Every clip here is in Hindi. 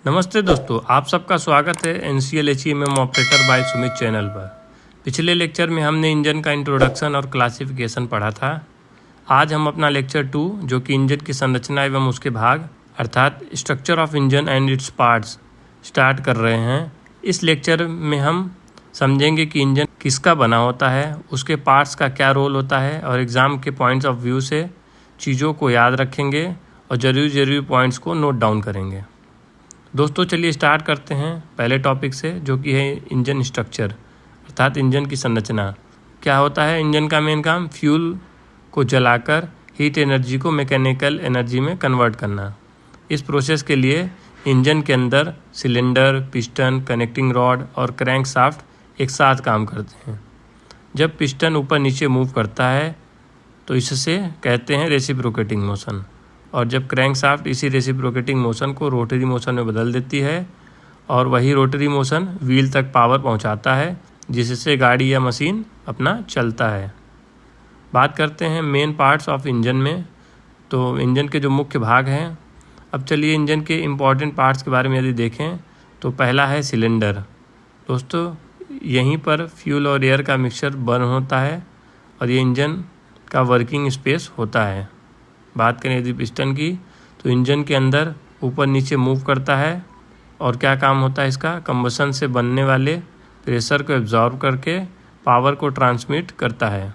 नमस्ते दोस्तों, आप सबका स्वागत है NCL operator by Sumit channel पर। पिछले लेक्चर में हमने इंजन का इंट्रोडक्शन और क्लासिफिकेशन पढ़ा था। आज हम अपना लेक्चर 2 जो कि इंजन की संरचना एवं उसके भाग अर्थात structure of engine and its parts start कर रहे हैं। इस लेक्चर में हम समझेंगे कि इंजन किसका बना होता है, उसके पार्ट्स का क्या रोल होता है और एग्ज़ाम के पॉइंट्स ऑफ व्यू से चीज़ों को याद रखेंगे और ज़रूरी पॉइंट्स को नोट डाउन करेंगे। दोस्तों चलिए स्टार्ट करते हैं पहले टॉपिक से, जो कि है इंजन स्ट्रक्चर अर्थात इंजन की संरचना। क्या होता है इंजन का मेन काम? फ्यूल को जलाकर हीट एनर्जी को मैकेनिकल एनर्जी में कन्वर्ट करना। इस प्रोसेस के लिए इंजन के अंदर सिलेंडर, पिस्टन, कनेक्टिंग रॉड और क्रैंक शाफ्ट एक साथ काम करते हैं। जब पिस्टन ऊपर नीचे मूव करता है तो इससे कहते हैं रेसिप्रोकेटिंग मोशन, और जब क्रैंक शाफ्ट इसी रेसिप्रोकेटिंग मोशन को रोटरी मोशन में बदल देती है और वही रोटरी मोशन व्हील तक पावर पहुंचाता है, जिससे गाड़ी या मशीन अपना चलता है। बात करते हैं मेन पार्ट्स ऑफ इंजन में, तो इंजन के जो मुख्य भाग हैं। अब चलिए इंजन के इम्पॉर्टेंट पार्ट्स के बारे में यदि देखें तो पहला है सिलेंडर। दोस्तों यहीं पर फ्यूल और एयर का मिक्सचर बर्न होता है और ये इंजन का वर्किंग स्पेस होता है। बात करें यदि पिस्टन की, तो इंजन के अंदर ऊपर नीचे मूव करता है और क्या काम होता है इसका? कंबशन से बनने वाले प्रेशर को एब्जॉर्ब करके पावर को ट्रांसमिट करता है।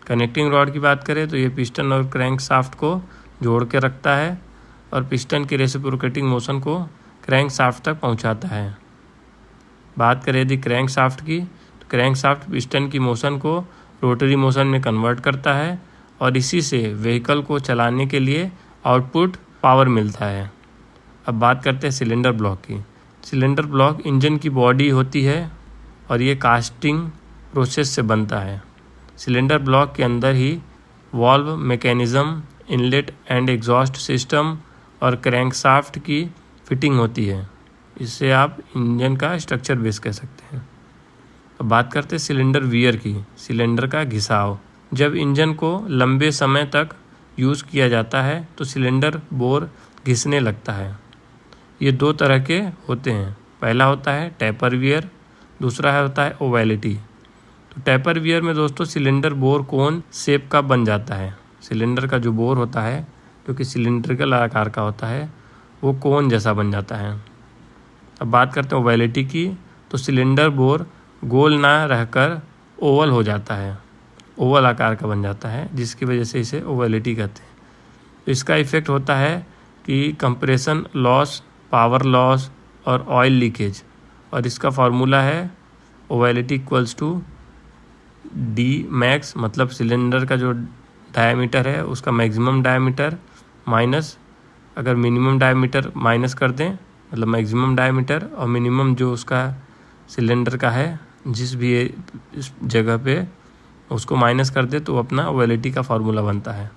कनेक्टिंग रॉड की बात करें तो ये पिस्टन और क्रैंक शाफ्ट को जोड़ के रखता है और पिस्टन की रेसिप्रोकेटिंग मोशन को क्रैंक शाफ्ट तक पहुंचाता है। बात करें यदि क्रैंक शाफ्ट की, तो क्रैंक शाफ्ट पिस्टन की मोशन को रोटरी मोशन में कन्वर्ट करता है और इसी से व्हीकल को चलाने के लिए आउटपुट पावर मिलता है। अब बात करते हैं सिलेंडर ब्लॉक की। सिलेंडर ब्लॉक इंजन की बॉडी होती है और ये कास्टिंग प्रोसेस से बनता है। सिलेंडर ब्लॉक के अंदर ही valve mechanism, inlet and exhaust system और क्रैंकशाफ्ट की फिटिंग होती है। इससे आप इंजन का स्ट्रक्चर बेस कह सकते हैं। अब बात करते हैं सिलेंडर वियर की, सिलेंडर का घिसाव। जब इंजन को लंबे समय तक यूज़ किया जाता है तो सिलेंडर बोर घिसने लगता है। ये दो तरह के होते हैं। पहला होता है टैपर वियर, दूसरा होता है ओवैलिटी। तो टैपर वियर में दोस्तों सिलेंडर बोर कोन शेप का बन जाता है। सिलेंडर का जो बोर होता है, जो कि सिलेंड्रिकल आकार का होता है, वो कोन जैसा बन जाता है। अब बात करते हैं ओवैलिटी की, तो सिलेंडर बोर गोल ना रहकर ओवल हो जाता है, ओवल आकार का बन जाता है, जिसकी वजह से इसे ओवैलिटी कहते हैं। तो इसका इफ़ेक्ट होता है कि कंप्रेशन लॉस, पावर लॉस और ऑयल लीकेज, और इसका फार्मूला है ओवैलिटी इक्वल्स टू डी मैक्स, मतलब सिलेंडर का जो डायमीटर है उसका मैक्सिमम डायमीटर माइनस, अगर मिनिमम डायमीटर माइनस कर दें, मतलब मैक्सिमम डायमीटर और मिनिमम जो उसका सिलेंडर का है जिस भी इस जगह पे, उसको माइनस कर दे तो अपना ओवैलिटी का फार्मूला बनता है।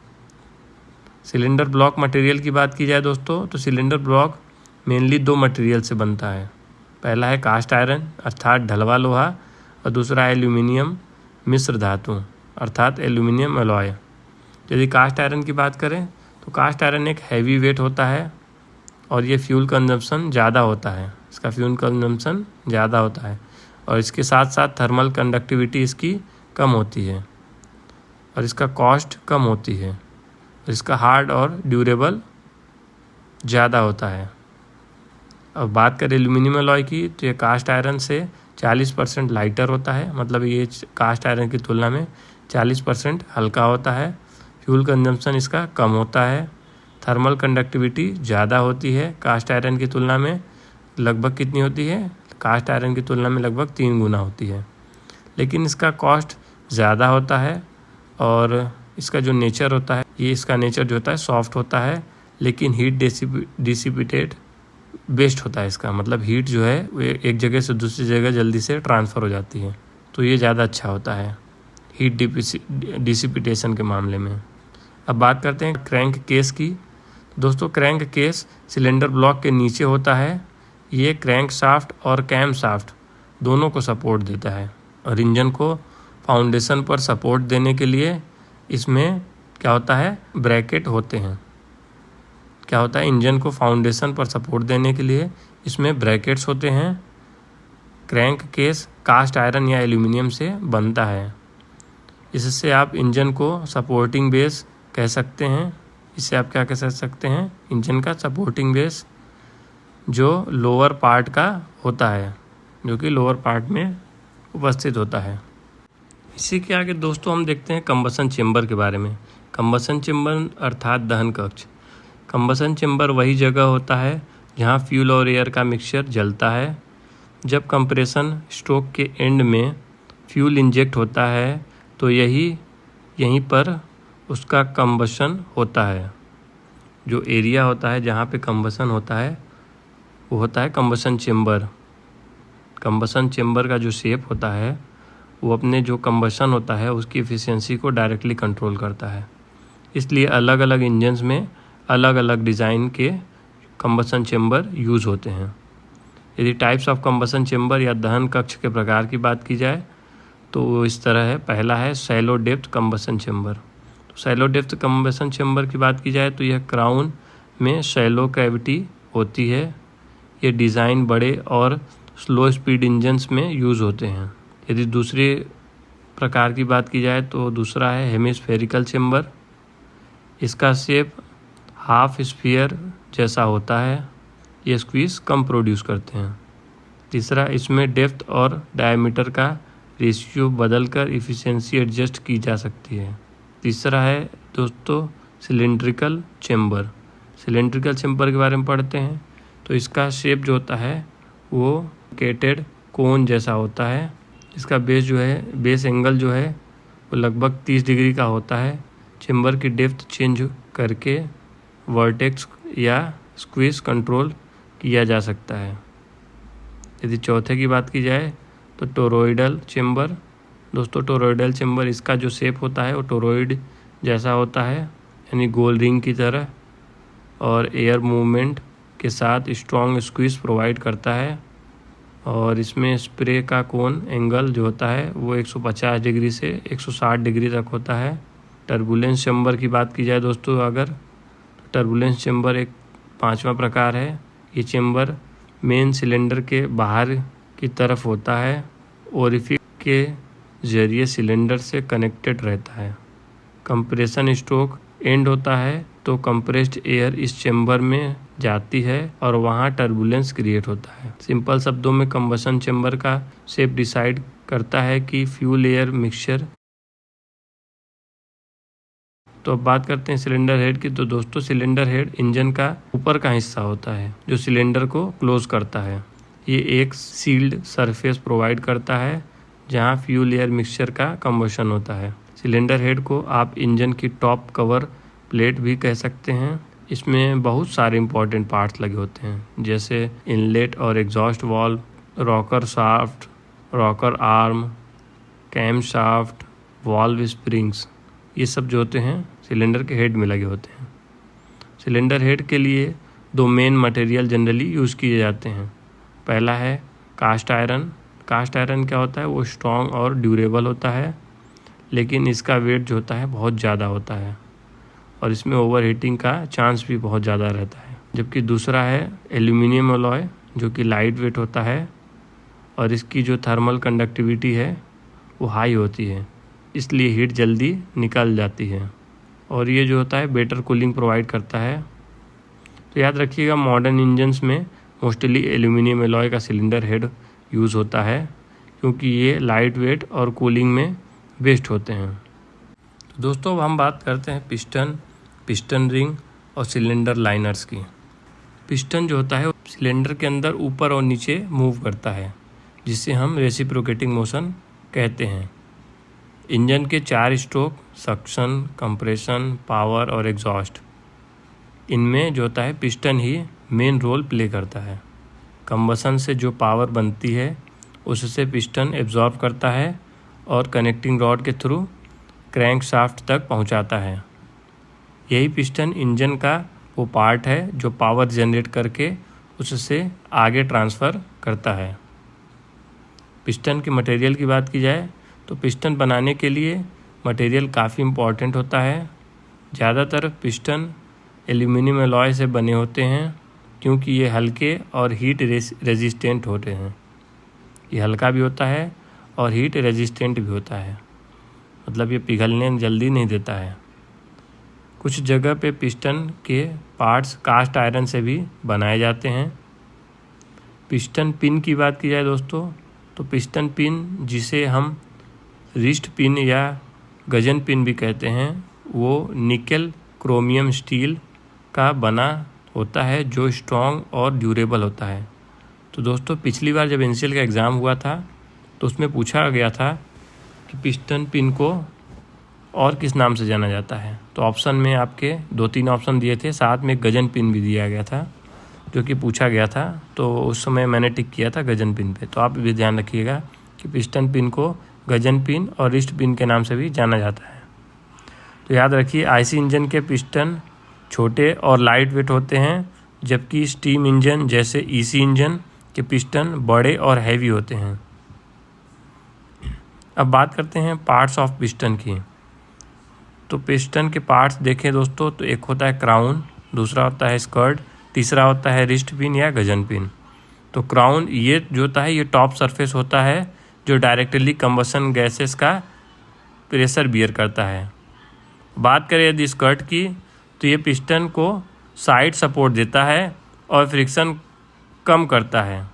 सिलेंडर ब्लॉक मटेरियल की बात की जाए दोस्तों, तो सिलेंडर ब्लॉक मेनली दो मटेरियल से बनता है। पहला है कास्ट आयरन अर्थात ढलवा लोहा, और दूसरा है एल्यूमिनियम मिश्र धातु अर्थात एल्यूमिनियम एलॉय। यदि कास्ट आयरन की बात करें तो कास्ट आयरन एक हैवी वेट होता है और ये फ्यूल कंजम्पशन ज़्यादा होता है, इसका फ्यूल कंजम्पशन ज़्यादा होता है, और इसके साथ साथ थर्मल कंडक्टिविटी इसकी कम होती है और इसका कॉस्ट कम होती है, और इसका हार्ड और ड्यूरेबल ज़्यादा होता है। अब बात करें एल्यूमिनियम अलॉय की, तो ये कास्ट आयरन से 40% लाइटर होता है, मतलब ये कास्ट आयरन की तुलना में 40% हल्का होता है। फ्यूल कंजम्पशन इसका कम होता है, थर्मल कंडक्टिविटी ज़्यादा होती है कास्ट आयरन की तुलना में, लगभग कितनी होती है? कास्ट आयरन की तुलना में लगभग 3 गुना होती है। लेकिन इसका कॉस्ट ज़्यादा होता है और इसका जो नेचर होता है, ये इसका नेचर जो होता है सॉफ्ट होता है, लेकिन हीट डिसिपिटेट बेस्ट होता है इसका, मतलब हीट जो है वो एक जगह से दूसरी जगह जल्दी से ट्रांसफ़र हो जाती है, तो ये ज़्यादा अच्छा होता है हीट डिसिपिटेशन के मामले में। अब बात करते हैं क्रैंक केस की। दोस्तों क्रैंक केस सिलेंडर ब्लॉक के नीचे होता है। ये क्रैंक शाफ्ट और कैम शाफ्ट दोनों को सपोर्ट देता है, और इंजन को फाउंडेशन पर सपोर्ट देने के लिए इसमें क्या होता है? ब्रैकेट होते हैं। क्या होता है, इंजन को फाउंडेशन पर सपोर्ट देने के लिए इसमें ब्रैकेट्स होते हैं। क्रैंक केस कास्ट आयरन या एल्यूमिनियम से बनता है। इससे आप इंजन को सपोर्टिंग बेस कह सकते हैं। इससे आप क्या कह सकते हैं, इंजन का सपोर्टिंग बेस जो लोअर पार्ट का होता है, जो कि लोअर पार्ट में उपस्थित होता है। इसी के आगे दोस्तों हम देखते हैं कंबसन चेम्बर के बारे में। कंबसन चेम्बर अर्थात दहन कक्ष। कंबसन चेम्बर वही जगह होता है जहां फ्यूल और एयर का मिक्सचर जलता है। जब कंप्रेशन स्ट्रोक के एंड में फ्यूल इंजेक्ट होता है तो यहीं पर उसका कंबसन होता है। जो एरिया होता है जहाँ पे कंबसन होता है वो होता है कंबसन चेम्बर। कंबसन चेम्बर का जो शेप होता है वो अपने जो कंबसन होता है उसकी एफिशिएंसी को डायरेक्टली कंट्रोल करता है। इसलिए अलग अलग इंजन्स में अलग अलग डिज़ाइन के कंबसन चेम्बर यूज़ होते हैं। यदि टाइप्स ऑफ कंबसन चेम्बर या दहन कक्ष के प्रकार की बात की जाए तो वो इस तरह है। पहला है शैलो डेप्थ कंबसन चेम्बर। तो शैलो डेप्थ कंबसन चेम्बर की बात की जाए तो यह क्राउन में शैलो कैविटी होती है। ये डिज़ाइन बड़े और स्लो स्पीड इंजन्स में यूज़ होते हैं। यदि दूसरे प्रकार की बात की जाए तो दूसरा है हेमिस्फेरिकल चेम्बर। इसका शेप हाफ स्फीयर जैसा होता है। ये स्क्वीज कम प्रोड्यूस करते हैं। तीसरा, इसमें डेप्थ और डायमीटर का रेशियो बदलकर इफ़िशिएंसी एडजस्ट की जा सकती है। तीसरा है दोस्तों सिलेंड्रिकल चेम्बर। सिलेंड्रिकल चेम्बर के बारे में पढ़ते हैं तो इसका शेप जो होता है वो केटेड कोन जैसा होता है। इसका बेस एंगल जो है वो लगभग 30 डिग्री का होता है। चेम्बर की डेप्थ चेंज करके वर्टेक्स या स्क्वीज कंट्रोल किया जा सकता है। यदि चौथे की बात की जाए तो टोरॉइडल चेम्बर। दोस्तों टोरॉइडल चेम्बर इसका जो शेप होता है वो टोरॉइड जैसा होता है, यानी गोल रिंग की तरह, और एयर मूवमेंट के साथ स्ट्रॉन्ग स्क्वीज प्रोवाइड करता है। और इसमें स्प्रे का कोन एंगल जो होता है वो 150 डिग्री से 160 डिग्री तक होता है। टर्बुलेंस चेम्बर की बात की जाए दोस्तों अगर, टर्बुलेंस चेम्बर एक पांचवा प्रकार है। ये चेम्बर मेन सिलेंडर के बाहर की तरफ होता है, ओरिफिक के जरिए सिलेंडर से कनेक्टेड रहता है। कंप्रेशन स्ट्रोक एंड होता है तो कंप्रेस्ड एयर इस चेम्बर में जाती है और वहाँ टर्बुलेंस क्रिएट होता है। सिंपल शब्दों में कंबसन चेम्बर का शेप डिसाइड करता है कि फ्यूल एयर मिक्सचर। तो अब बात करते हैं सिलेंडर हेड की। तो दोस्तों सिलेंडर हेड इंजन का ऊपर का हिस्सा होता है जो सिलेंडर को क्लोज करता है। ये एक सील्ड सरफेस प्रोवाइड करता है जहां फ्यूल एयर मिक्सचर का कंबशन होता है। सिलेंडर हेड को आप इंजन की टॉप कवर प्लेट भी कह सकते हैं। इसमें बहुत सारे इंपॉर्टेंट पार्ट्स लगे होते हैं जैसे इनलेट और exhaust valve, rocker shaft, rocker arm, cam shaft, valve springs, ये सब जो होते हैं सिलेंडर के हेड में लगे होते हैं। सिलेंडर हेड के लिए दो मेन मटेरियल जनरली यूज़ किए जाते हैं। पहला है कास्ट आयरन। कास्ट आयरन क्या होता है, वो स्ट्रॉन्ग और ड्यूरेबल होता है, लेकिन इसका वेट जो होता है बहुत ज़्यादा होता है और इसमें ओवर हीटिंग का चांस भी बहुत ज़्यादा रहता है। जबकि दूसरा है एल्यूमिनियम अलॉय जो कि लाइट वेट होता है और इसकी जो थर्मल कंडक्टिविटी है वो हाई होती है, इसलिए हीट जल्दी निकल जाती है और ये जो होता है बेटर कूलिंग प्रोवाइड करता है। तो याद रखिएगा मॉडर्न इंजन्स में मोस्टली एल्यूमिनियम अलॉय का सिलेंडर हेड यूज़ होता है क्योंकि ये लाइट वेट और कूलिंग में बेस्ट होते हैं। तो दोस्तों अब हम बात करते हैं पिस्टन रिंग और सिलेंडर लाइनर्स की। पिस्टन जो होता है सिलेंडर के अंदर ऊपर और नीचे मूव करता है जिसे हम रेसिप्रोकेटिंग मोशन कहते हैं। इंजन के 4 स्ट्रोक सक्शन, कंप्रेशन, पावर और एग्जॉस्ट, इनमें जो होता है पिस्टन ही मेन रोल प्ले करता है। कंबसन से जो पावर बनती है उससे पिस्टन एब्जॉर्ब करता है और कनेक्टिंग रॉड के थ्रू क्रैंक शाफ्ट तक पहुंचाता है। यही पिस्टन इंजन का वो पार्ट है जो पावर जनरेट करके उससे आगे ट्रांसफ़र करता है। पिस्टन के मटेरियल की बात की जाए तो पिस्टन बनाने के लिए मटेरियल काफ़ी इम्पॉर्टेंट होता है। ज़्यादातर पिस्टन एल्यूमिनियम एलॉय से बने होते हैं क्योंकि ये हल्के और हीट रेजिस्टेंट होते हैं। ये हल्का भी होता है और हीट रेजिस्टेंट भी होता है, मतलब ये पिघलने जल्दी नहीं देता है। कुछ जगह पे पिस्टन के पार्ट्स कास्ट आयरन से भी बनाए जाते हैं। पिस्टन पिन की बात की जाए दोस्तों, तो पिस्टन पिन जिसे हम रिस्ट पिन या गजन पिन भी कहते हैं, वो निकेल क्रोमियम स्टील का बना होता है जो स्ट्रॉन्ग और ड्यूरेबल होता है। तो दोस्तों पिछली बार जब एनसीएल का एग्ज़ाम हुआ था तो उसमें पूछा गया था कि पिस्टन पिन को और किस नाम से जाना जाता है। तो ऑप्शन में आपके 2-3 ऑप्शन दिए थे, साथ में गजन पिन भी दिया गया था जो कि पूछा गया था। तो उस समय मैंने टिक किया था गजन पिन पे। तो आप भी ध्यान रखिएगा कि पिस्टन पिन को गजन पिन और रिस्ट पिन के नाम से भी जाना जाता है। तो याद रखिए आईसी इंजन के पिस्टन छोटे और लाइट वेट होते हैं, जबकि स्टीम इंजन जैसे ईसी इंजन के पिस्टन बड़े और हैवी होते हैं। अब बात करते हैं पार्ट्स ऑफ पिस्टन की। तो पिस्टन के पार्ट्स देखें दोस्तों, तो एक होता है क्राउन, दूसरा होता है स्कर्ट, तीसरा होता है रिस्ट पिन या गजन पिन। तो क्राउन ये जो होता है ये टॉप सरफेस होता है जो डायरेक्टली कंबशन गैसेस का प्रेशर बियर करता है। बात करें यदि स्कर्ट की, तो ये पिस्टन को साइड सपोर्ट देता है और फ्रिक्शन कम करता है।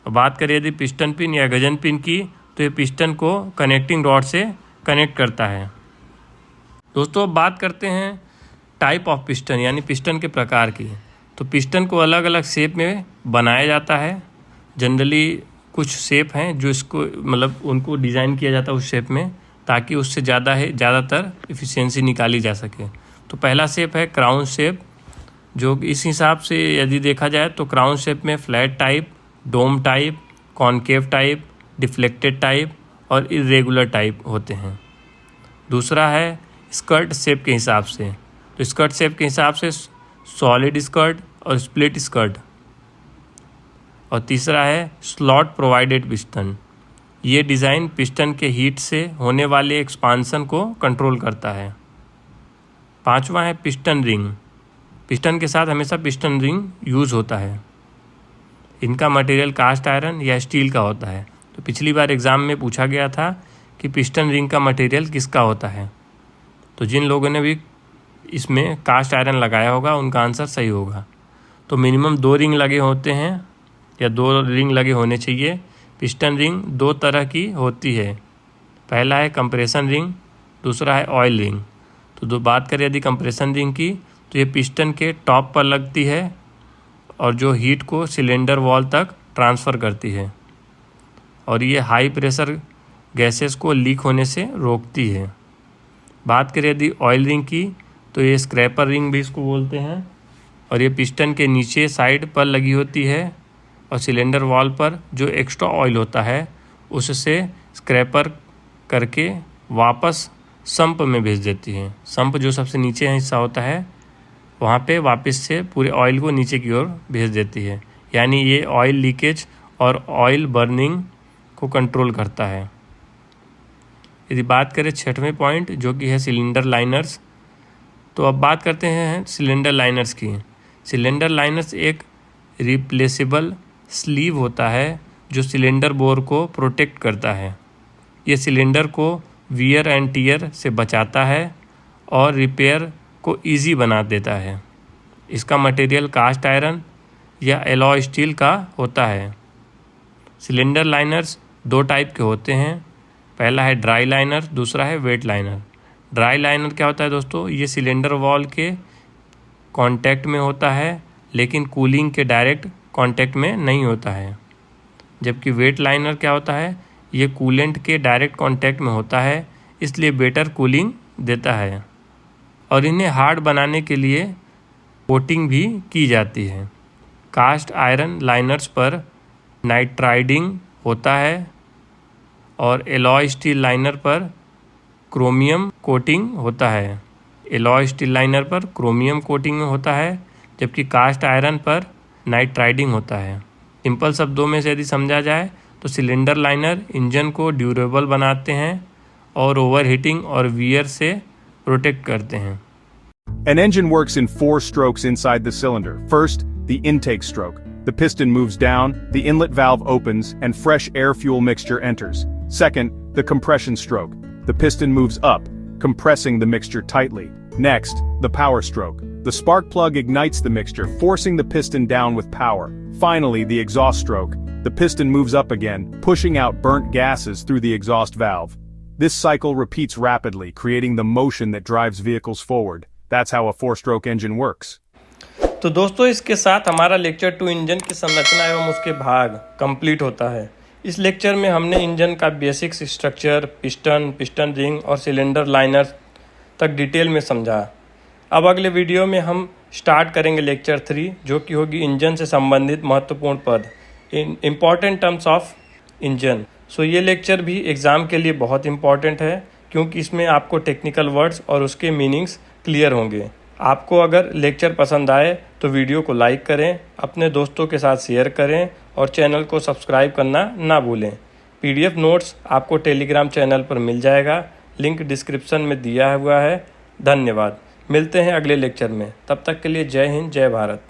बात करें यदि पिस्टन पिन या गजन पिन की, तो ये पिस्टन को कनेक्टिंग रॉड से कनेक्ट करता है। दोस्तों बात करते हैं टाइप ऑफ पिस्टन यानी पिस्टन के प्रकार की। तो पिस्टन को अलग अलग शेप में बनाया जाता है। जनरली कुछ शेप हैं जो इसको मतलब उनको डिज़ाइन किया जाता है उस शेप में, ताकि उससे ज़्यादातर एफिशिएंसी निकाली जा सके। तो पहला शेप है क्राउन शेप, जो इस हिसाब से यदि देखा जाए तो क्राउन शेप में flat type, dome type, concave type, deflected type और इरेगुलर टाइप होते हैं। दूसरा है स्कर्ट शेप के हिसाब से। तो स्कर्ट शेप के हिसाब से सॉलिड स्कर्ट और स्प्लिट स्कर्ट। और तीसरा है स्लॉट प्रोवाइडेड पिस्टन। ये डिज़ाइन पिस्टन के हीट से होने वाले एक्सपांसन को कंट्रोल करता है। पांचवा है पिस्टन रिंग। पिस्टन के साथ हमेशा पिस्टन रिंग यूज़ होता है। इनका मटेरियल कास्ट आयरन या स्टील का होता है। तो पिछली बार एग्ज़ाम में पूछा गया था कि पिस्टन रिंग का मटेरियल किसका होता है। तो जिन लोगों ने भी इसमें कास्ट आयरन लगाया होगा उनका आंसर सही होगा। तो मिनिमम 2 रिंग लगे होते हैं या 2 रिंग लगे होने चाहिए। पिस्टन रिंग 2 तरह की होती है। पहला है कंप्रेशन रिंग, दूसरा है ऑयल रिंग। तो बात करें यदि कंप्रेशन रिंग की, तो ये पिस्टन के टॉप पर लगती है और जो हीट को सिलेंडर वॉल तक ट्रांसफ़र करती है और ये हाई प्रेशर गैसेस को लीक होने से रोकती है। बात करें यदि ऑयल रिंग की, तो ये स्क्रैपर रिंग भी इसको बोलते हैं और ये पिस्टन के नीचे साइड पर लगी होती है और सिलेंडर वॉल पर जो एक्स्ट्रा ऑयल होता है उससे स्क्रैपर करके वापस सम्प में भेज देती है। सम्प जो सबसे नीचे हिस्सा होता है वहाँ पे वापस से पूरे ऑयल को नीचे की ओर भेज देती है। यानी ये ऑयल लीकेज और ऑयल बर्निंग को कंट्रोल करता है। यदि बात करें 6वें पॉइंट जो कि है सिलेंडर लाइनर्स, तो अब बात करते हैं सिलेंडर लाइनर्स की। सिलेंडर लाइनर्स एक रिप्लेसेबल स्लीव होता है जो सिलेंडर बोर को प्रोटेक्ट करता है। ये सिलेंडर को वियर एंड टियर से बचाता है और रिपेयर को इजी बना देता है। इसका मटेरियल कास्ट आयरन या एलॉय स्टील का होता है। सिलेंडर लाइनर्स 2 टाइप के होते हैं। पहला है ड्राई लाइनर, दूसरा है वेट लाइनर। ड्राई लाइनर क्या होता है दोस्तों, ये सिलेंडर वॉल के कांटेक्ट में होता है लेकिन कूलिंग के डायरेक्ट कांटेक्ट में नहीं होता है। जबकि वेट लाइनर क्या होता है, ये कूलेंट के डायरेक्ट कांटेक्ट में होता है, इसलिए बेटर कूलिंग देता है और इन्हें हार्ड बनाने के लिए कोटिंग भी की जाती है। कास्ट आयरन लाइनर्स पर नाइट्राइडिंग होता है और एलॉय स्टील लाइनर पर क्रोमियम कोटिंग होता है। एलॉय स्टील लाइनर पर क्रोमियम कोटिंग होता है जबकि कास्ट आयरन पर नाइट्राइडिंग होता है। सिंपल शब्दों में से यदि समझा जाए तो सिलेंडर लाइनर इंजन को ड्यूरेबल बनाते हैं और ओवरहीटिंग और वियर से प्रोटेक्ट करते हैं। An engine works in 4 strokes inside the cylinder. First, the intake stroke. The piston moves down, the inlet valve opens, and fresh air-fuel mixture enters. Second, the compression stroke. The piston moves up, compressing the mixture tightly. Next, the power stroke. The spark plug ignites the mixture, forcing the piston down with power. Finally, the exhaust stroke. The piston moves up again, pushing out burnt gases through the exhaust valve. This cycle repeats rapidly, creating the motion that drives vehicles forward. That's how a 4-stroke engine works. तो दोस्तों, इसके साथ हमारा लेक्चर 2 इंजन की संरचना एवं उसके भाग कंप्लीट होता है। इस लेक्चर में हमने इंजन का बेसिक्स स्ट्रक्चर, पिस्टन रिंग और सिलेंडर लाइनर तक डिटेल में समझा। अब अगले वीडियो में हम स्टार्ट करेंगे लेक्चर 3, जो कि होगी इंजन से संबंधित महत्वपूर्ण पद, इम्पॉर्टेंट टर्म्स ऑफ इंजन। सो ये लेक्चर भी एग्ज़ाम के लिए बहुत इंपॉर्टेंट है, क्योंकि इसमें आपको टेक्निकल वर्ड्स और उसके मीनिंग्स क्लियर होंगे। आपको अगर लेक्चर पसंद आए तो वीडियो को लाइक करें, अपने दोस्तों के साथ शेयर करें और चैनल को सब्सक्राइब करना ना भूलें। PDF नोट्स आपको टेलीग्राम चैनल पर मिल जाएगा, लिंक डिस्क्रिप्शन में दिया हुआ है। धन्यवाद। मिलते हैं अगले लेक्चर में, तब तक के लिए जय हिंद, जय भारत।